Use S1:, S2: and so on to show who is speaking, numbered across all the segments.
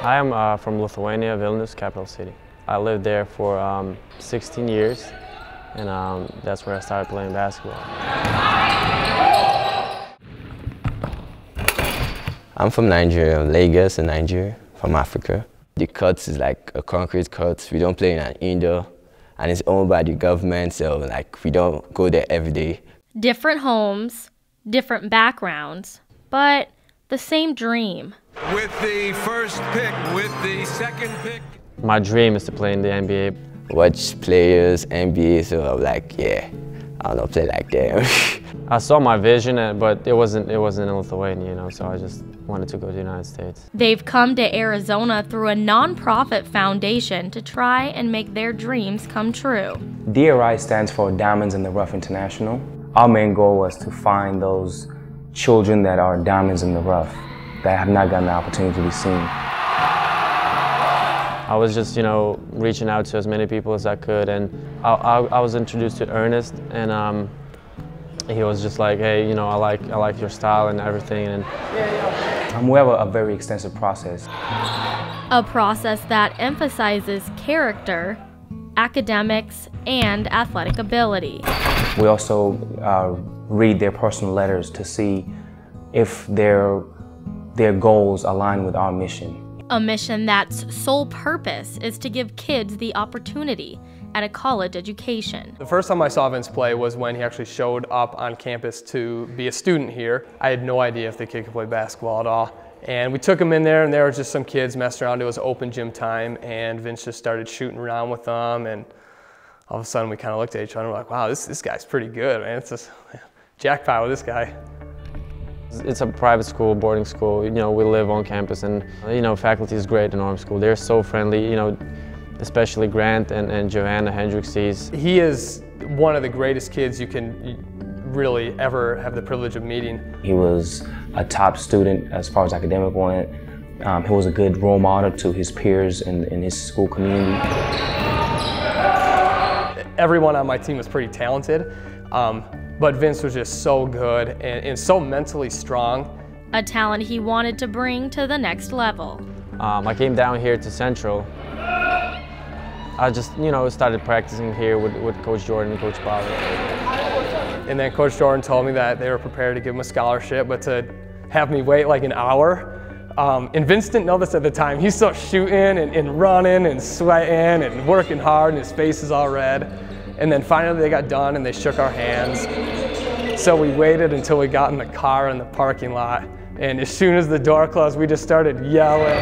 S1: I am from Lithuania, Vilnius, capital city. I lived there for 16 years, and that's where I started playing basketball.
S2: I'm from Nigeria, Lagos in Nigeria, from Africa. The court is like a concrete court. We don't play in an indoor, and it's owned by the government, so like we don't go there every day.
S3: Different homes, different backgrounds, but the same dream.
S4: With the first pick, with the second pick.
S1: My dream is to play in the NBA.
S2: Watch players, NBA, so I'm like, yeah, I don't know, play like that.
S1: I saw my vision, but it wasn't in Lithuania, you know, so I just wanted to go to the United States.
S3: They've come to Arizona through a nonprofit foundation to try and make their dreams come true.
S5: DRI stands for Diamonds in the Rough International. Our main goal was to find those children that are diamonds in the rough, that have not gotten the opportunity to be seen.
S1: I was just, you know, reaching out to as many people as I could, and I was introduced to Ernest, and he was just like, hey, you know, I like your style and everything. And
S5: we have a very extensive process.
S3: A process that emphasizes character, academics, and athletic ability.
S5: We also read their personal letters to see if their goals align with our mission.
S3: A mission that's sole purpose is to give kids the opportunity at a college education.
S6: The first time I saw Vince play was when he actually showed up on campus to be a student here. I had no idea if the kid could play basketball at all. And we took him in there, and there were just some kids messing around. It was open gym time, and Vince just started shooting around with them, and all of a sudden we kind of looked at each other and we're like, wow, this guy's pretty good, man. It's just jackpot with this guy.
S1: It's a private school, boarding school. You know, we live on campus, and you know, faculty is great in Orem School. They're so friendly, you know, especially Grant and Joanna Hendricks.
S6: He is one of the greatest kids you can really ever have the privilege of meeting.
S5: He was a top student as far as academic went. He was a good role model to his peers in his school community.
S6: Everyone on my team was pretty talented. But Vince was just so good and so mentally strong.
S3: A talent he wanted to bring to the next level.
S1: I came down here to Central. I just, you know, started practicing here with Coach Jordan and Coach Pollard.
S6: And then Coach Jordan told me that they were prepared to give him a scholarship, but to have me wait like an hour. And Vince didn't know this at the time. He's still shooting and running and sweating and working hard, and his face is all red. And then finally they got done and they shook our hands. So we waited until we got in the car in the parking lot. And as soon as the door closed, we just started yelling.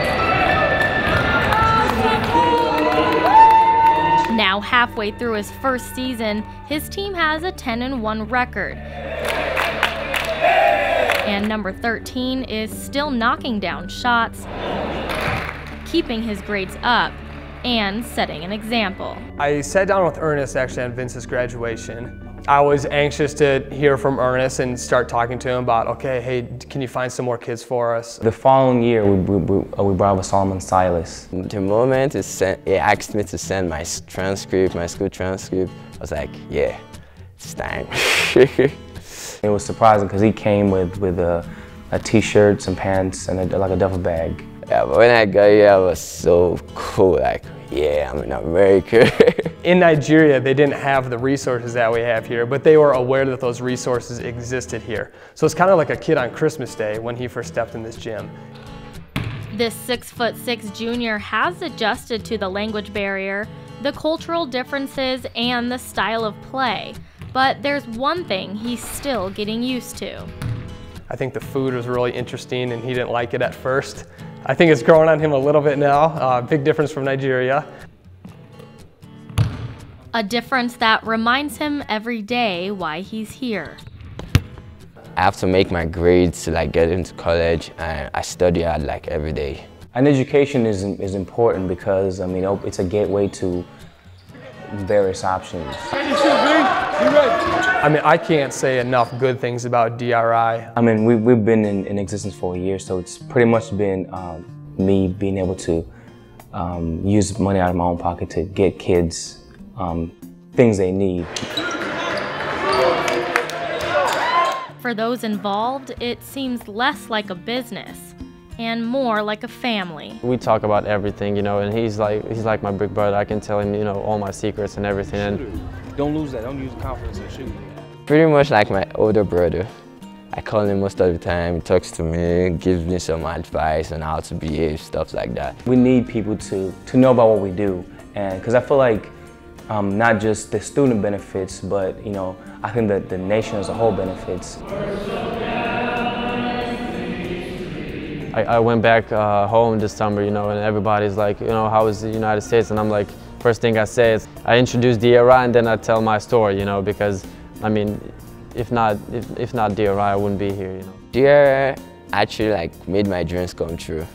S3: Now halfway through his first season, his team has a 10-1 record. And number 13 is still knocking down shots, keeping his grades up, and setting an example.
S6: I sat down with Ernest actually on Vince's graduation. I was anxious to hear from Ernest and start talking to him about, okay, hey, can you find some more kids for us?
S5: The following year, we brought up Solomon Silas.
S2: The moment he asked me to send my transcript, my school transcript, I was like, yeah, it's time.
S5: It was surprising because he came with a t-shirt, some pants, and like a duffel bag.
S2: Yeah, but when I got here, I was so cool, like, yeah, I'm in America.
S6: In Nigeria, they didn't have the resources that we have here, but they were aware that those resources existed here. So it's kind of like a kid on Christmas Day when he first stepped in this gym.
S3: This 6'6" junior has adjusted to the language barrier, the cultural differences, and the style of play. But there's one thing he's still getting used to.
S6: I think the food was really interesting and he didn't like it at first. I think it's growing on him a little bit now. Big difference from Nigeria.
S3: A difference that reminds him every day why he's here.
S2: I have to make my grades to like get into college, and I study hard like every day.
S5: And education is important because, I mean, it's a gateway to various options.
S6: I mean, I can't say enough good things about DRI.
S5: I mean, we've been in existence for a year, so it's pretty much been me being able to use money out of my own pocket to get kids things they need.
S3: For those involved, it seems less like a business and more like a family.
S1: We talk about everything, you know, and he's like my big brother. I can tell him, you know, all my secrets and everything. And
S7: don't lose that. Don't use confidence in shooting.
S2: Pretty much like my older brother. I call him most of the time. He talks to me, gives me some advice on how to behave, stuff like that.
S5: We need people to know about what we do, and because I feel like not just the student benefits, but you know, I think that the nation as a whole benefits.
S1: I went back home this summer, you know, and everybody's like, you know, how is the United States? And I'm like, first thing I say is, I introduce DRI and then I tell my story, you know, because, I mean, if not DRI, I wouldn't be here, you know.
S2: DRI actually like made my dreams come true.